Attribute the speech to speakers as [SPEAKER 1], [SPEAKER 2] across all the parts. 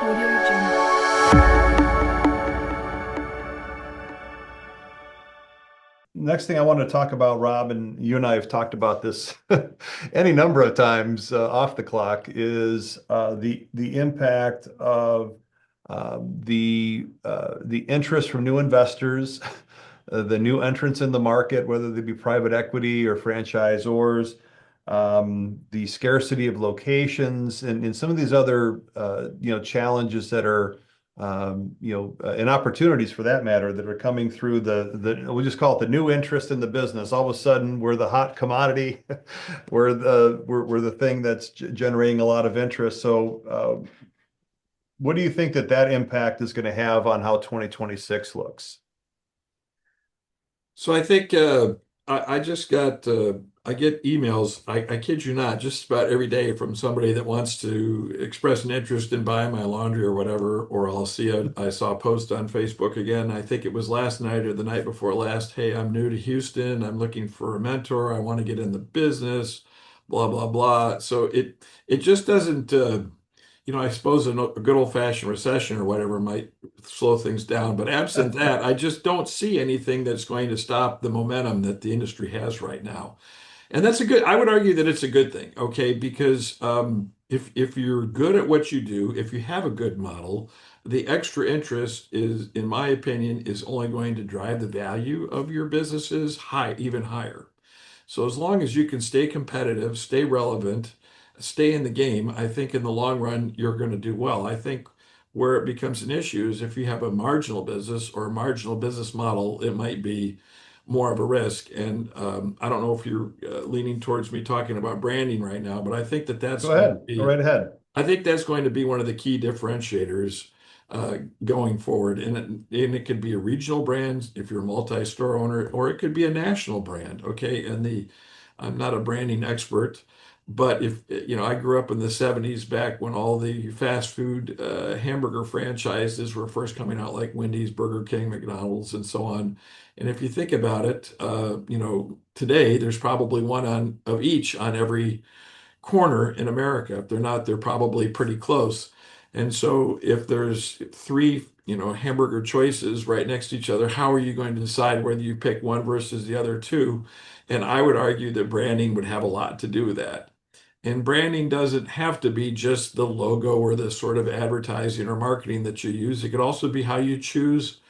[SPEAKER 1] Audio Jungle.
[SPEAKER 2] Next thing I want to talk about, Rob, and you and I have talked about this any number of times off the clock, is the impact of the interest from new investors, the new entrants in the market, whether they be private equity or franchisors, the scarcity of locations, and some of these other challenges that are and opportunities for that matter that are coming through the we'll just call it the new interest in the business. All of a sudden, we're the hot commodity, we're the thing that's generating a lot of interest. So, what do you think that impact is going to have on how 2026 looks?
[SPEAKER 3] So I think I just got I get emails. I kid you not, just about every day from somebody that wants to express an interest in buying my laundry or whatever. Or I saw a post on Facebook again. I think it was last night or the night before last. Hey, I'm new to Houston. I'm looking for a mentor. I want to get in the business. Blah blah blah. So it just doesn't. I suppose a good old-fashioned recession or whatever might slow things down. But absent that, I just don't see anything that's going to stop the momentum that the industry has right now. And I would argue that it's a good thing, okay? Because if you're good at what you do, if you have a good model, the extra interest is, in my opinion, is only going to drive the value of your businesses even higher. So as long as you can stay competitive, stay relevant, stay in the game, I think in the long run you're going to do well. I think where it becomes an issue is if you have a marginal business or a marginal business model, it might be more of a risk. And I don't know if you're leaning towards me talking about branding right now, but I think
[SPEAKER 2] Go ahead, go right ahead.
[SPEAKER 3] I think that's going to be one of the key differentiators going forward. And it could be a regional brand if you're a multi-store owner, or it could be a national brand. Okay. I'm not a branding expert, but I grew up in the 70s back when all the fast food hamburger franchises were first coming out, like Wendy's, Burger King, McDonald's, and so on. And if you think about it, today there's probably one of each on every corner in America. If they're not, they're probably pretty close. And so if there's three, hamburger choices right next to each other, how are you going to decide whether you pick one versus the other two? And I would argue that branding would have a lot to do with that. And branding doesn't have to be just the logo or the sort of advertising or marketing that you use. It could also be how you choose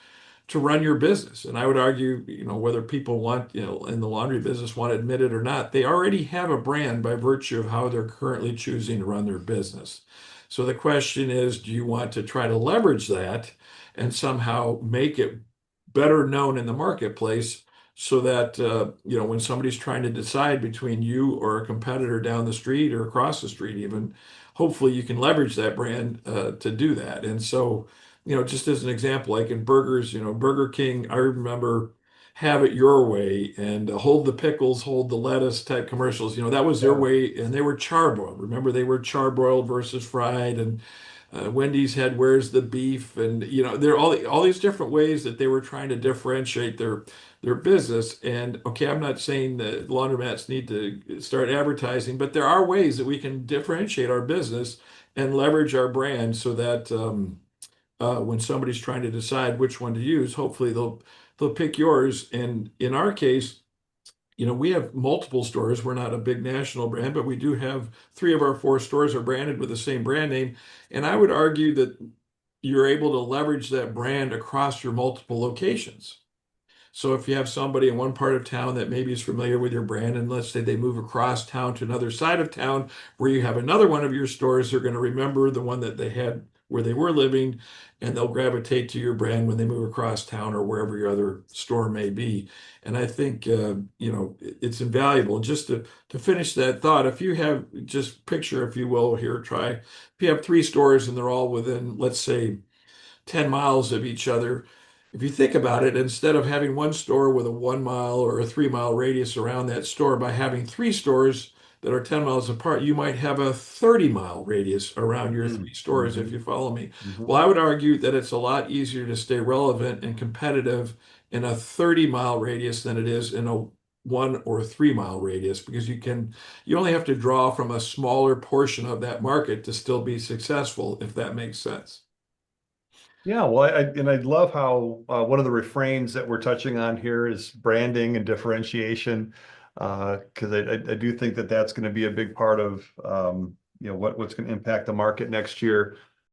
[SPEAKER 3] to run your business. And I would argue, whether people want, in the laundry business want to admit it or not, they already have a brand by virtue of how they're currently choosing to run their business. So the question is, do you want to try to leverage that and somehow make it better known in the marketplace so that, when somebody's trying to decide between you or a competitor down the street or across the street even, hopefully you can leverage that brand to do that. And so, just as an example, like in burgers, Burger King, I remember have it your way and hold the pickles, hold the lettuce type commercials. That was their
[SPEAKER 2] Yeah.
[SPEAKER 3] way, and they were charbroiled. Remember, they were charbroiled versus fried, and Wendy's had where's the beef, and there are all these different ways that they were trying to differentiate their business. And okay, I'm not saying that laundromats need to start advertising, but there are ways that we can differentiate our business and leverage our brand so that. When somebody's trying to decide which one to use, hopefully they'll pick yours. And in our case, we have multiple stores. We're not a big national brand, but we do have three of our four stores are branded with the same brand name. And I would argue that you're able to leverage that brand across your multiple locations. So if you have somebody in one part of town that maybe is familiar with your brand, and let's say they move across town to another side of town where you have another one of your stores, they're going to remember the one that they had where they were living, and they'll gravitate to your brand when they move across town or wherever your other store may be. And I think it's invaluable. Just to finish that thought, if you have just picture, if you will, here, try if you have three stores and they're all within, let's say, 10 miles of each other. If you think about it, instead of having one store with a 1 mile or a 3 mile radius around that store, by having three stores that are 10 miles apart, you might have a 30-mile radius around your three stores, if
[SPEAKER 2] Mm-hmm.
[SPEAKER 3] you follow me.
[SPEAKER 2] Mm-hmm.
[SPEAKER 3] Well, I would argue that it's a lot easier to stay relevant and competitive in a 30-mile radius than it is in a 1 or 3 mile radius, because you only have to draw from a smaller portion of that market to still be successful, if that makes sense.
[SPEAKER 2] Yeah, well, I love how one of the refrains that we're touching on here is branding and differentiation, because I do think that that's going to be a big part of what's going to impact the market next year.